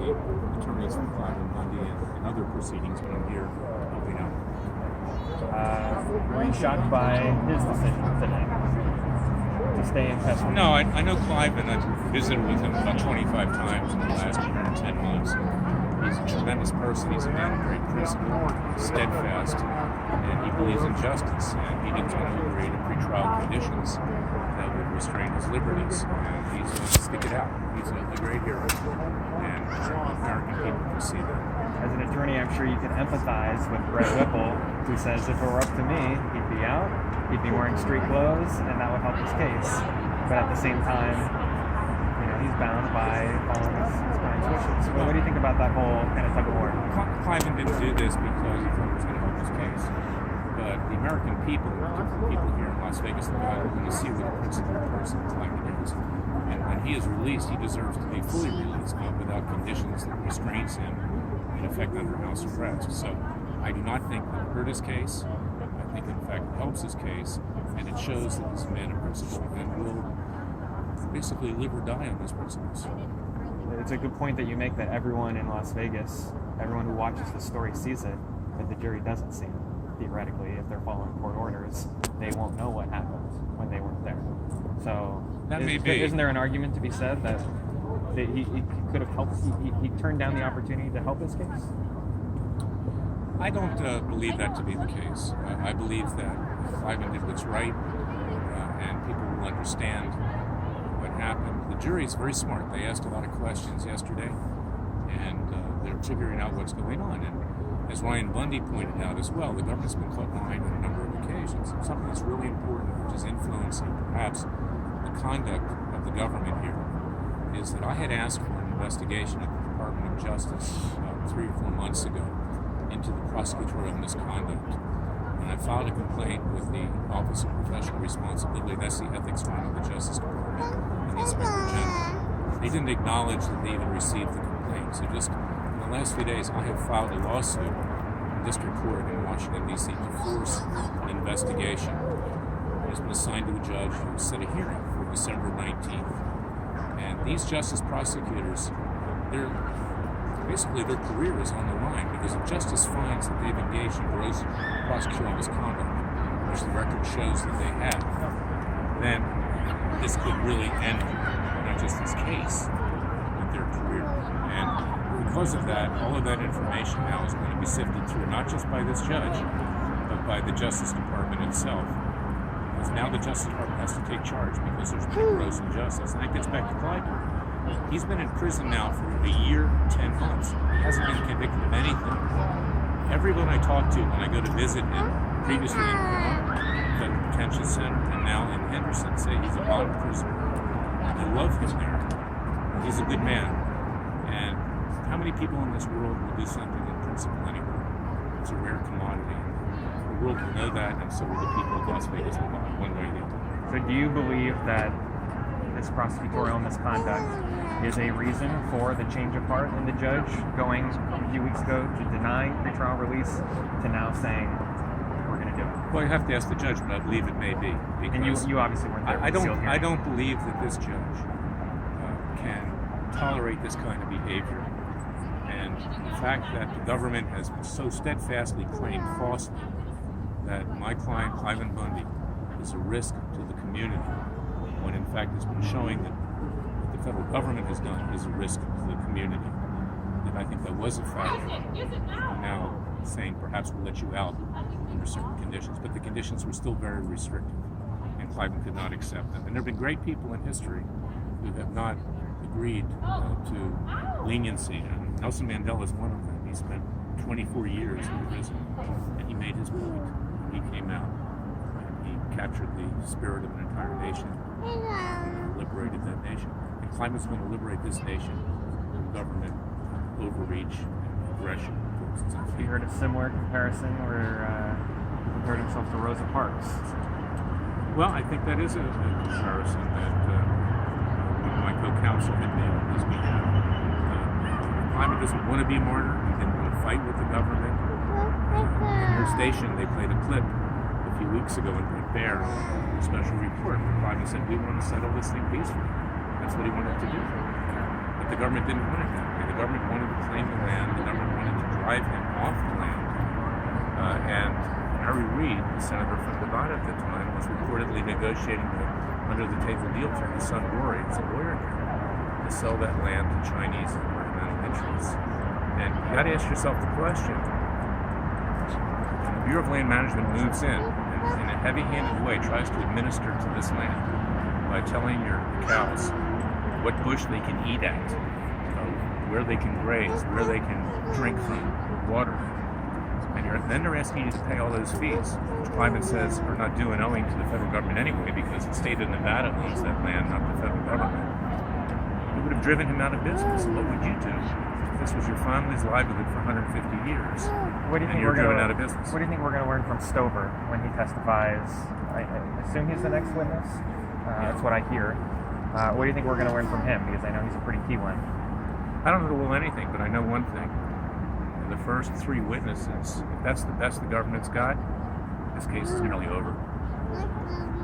the attorneys for Klayman Bundy and other proceedings, but I'm here helping out. Were you shocked by his decision today to stay in custody? No, I know Klayman. I've visited with him about 25 times in the last year and 10 months. He's a tremendous person. He's a man of great principle, steadfast, and he believes in justice. And he didn't tolerate pretrial conditions that would restrain his liberties. And he's going to stick it out. He's a great hero. And American people can see that. As an attorney, I'm sure you can empathize with Brett Whipple, who says if it were up to me, he'd be out, he'd be wearing street clothes, and that would help his case. But at the same time, he's bound by following his client's wishes. So what do you think about that whole kind of tug of war? Klayman didn't do this because he thought it was going to help his case. But the American people, the people here in Las Vegas, are going to see what a principled person Klayman is. And when he is released, he deserves to be fully released, but without conditions that restrains him, in effect, under house arrest. So I do not think that it hurt his case. I think, in fact, it helps his case, and it shows that he's a man of principle and will basically live or die on those principles. It's a good point that you make that everyone in Las Vegas, everyone who watches the story sees it, but the jury doesn't see it. Theoretically, if they're following court orders, they won't know what happened when they weren't there. So isn't there an argument to be said that he could have helped, he turned down the opportunity to help his case? I don't believe that to be the case. I believe that Klayman did what's right, and people will understand what happened. The jury is very smart. They asked a lot of questions yesterday, and they're figuring out what's going on. And as Ryan Bundy pointed out as well, the government's been caught behind on a number of occasions. Something that's really important, which is influencing perhaps the conduct of the government here, is that I had asked for an investigation at the Department of Justice 3 or 4 months ago into the prosecutorial misconduct. And I filed a complaint with the Office of Professional Responsibility, that's the ethics arm of the Justice Department, and the Inspector General. They didn't acknowledge that they even received the complaint. So just in the last few days, I have filed a lawsuit in district court in Washington, D.C. to force an investigation. It has been assigned to a judge who set a hearing for December 19th. And these justice prosecutors, basically their career is on the line, because if justice finds that they've engaged in gross prosecutorial misconduct, which the record shows that they have, then this could really end not just this case, but their career. And because of that, all of that information now is going to be sifted through, not just by this judge, but by the Justice Department itself. Because now the Justice Department has to take charge because there's been gross injustice. And that gets back to Klayman. He's been in prison now for a year, 10 months. He hasn't been convicted of anything. Everyone I talk to when I go to visit him, previously in Vermont, the detention center, and now in Henderson, say he's a bond prisoner. I love him there. He's a good man. And how many people in this world will do something in principle anymore? It's a rare commodity. The world will know that, and so will the people of Las Vegas, one way or the other. So do you believe that this prosecutorial misconduct is a reason for the change of heart in the judge, going from a few weeks ago to denying pretrial release to now saying we're going to do it? Well, you have to ask the judge, but I believe it may be. And you obviously weren't there. I don't believe that this judge can tolerate this kind of behavior. And the fact that the government has so steadfastly claimed falsely that my client, Klayman Bundy, is a risk to the community, when in fact it's been showing that what the federal government has done is a risk to the community. And I think that was a factor. I'm now saying perhaps we'll let you out under certain conditions, but the conditions were still very restrictive, and Klayman could not accept them. And there have been great people in history who have not agreed to leniency, and Nelson Mandela is one of them. He spent 24 years in prison, and he made his point. He came out, and he captured the spirit of an entire nation, and liberated that nation. And Klayman's going to liberate this nation from government overreach and aggression towards its own people. You heard a similar comparison where he compared himself to Rosa Parks. Well, I think that is a comparison that one of my co-counsel had made on his behalf. Klayman doesn't want to be a martyr. He didn't want to fight with the government. In their station, they played a clip a few weeks ago in Great Bear, a special report. Klayman said, we want to settle this thing peacefully. That's what he wanted to do. But the government didn't want it that way. The government wanted to claim the land. The government wanted to drive him off the land. And Harry Reid, the senator from Nevada at the time, was reportedly negotiating the under-the-table deal from his son Rory, as a lawyer here, to sell that land to Chinese environmental interests. And you got to ask yourself the question: when the Bureau of Land Management moves in and in a heavy-handed way tries to administer to this land by telling your cows what bush they can eat at, where they can graze, where they can drink from water, and then they're asking you to pay all those fees, which Klayman says are not due and owing to the federal government anyway, because the state of Nevada owns that land, not the federal government. You would have driven him out of business. What would you do if this was your family's livelihood for 150 years? What do you and think you're we're driven gonna, out of business? What do you think we're going to learn from Stover when he testifies? I assume he's the next witness. That's what I hear. What do you think we're going to learn from him? Because I know he's a pretty key one. I don't know anything, but I know one thing. The first three witnesses, if that's the best the government's got, this case is nearly over,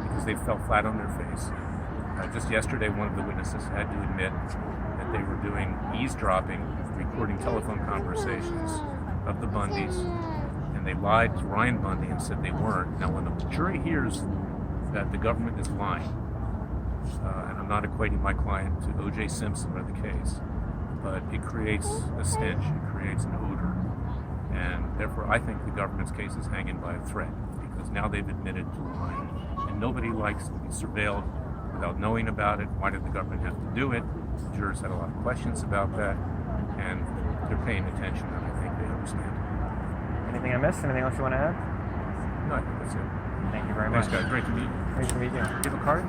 because they fell flat on their face. Just yesterday, one of the witnesses had to admit that they were doing eavesdropping, recording telephone conversations of the Bundys, and they lied to Ryan Bundy and said they weren't. Now, when the jury hears that the government is lying, and I'm not equating my client to O.J. Simpson or the case, but it creates a stench, it creates an odor, and therefore I think the government's case is hanging by a thread, because now they've admitted to lying, and nobody likes to be surveilled without knowing about it. Why did the government have to do it? The jurors had a lot of questions about that, and they're paying attention, and I think they understand. Anything I missed? Anything else you want to add? No, I think that's it. Thank you very much. Thanks, guys. Great to meet you. Great to meet you. Do you have a card?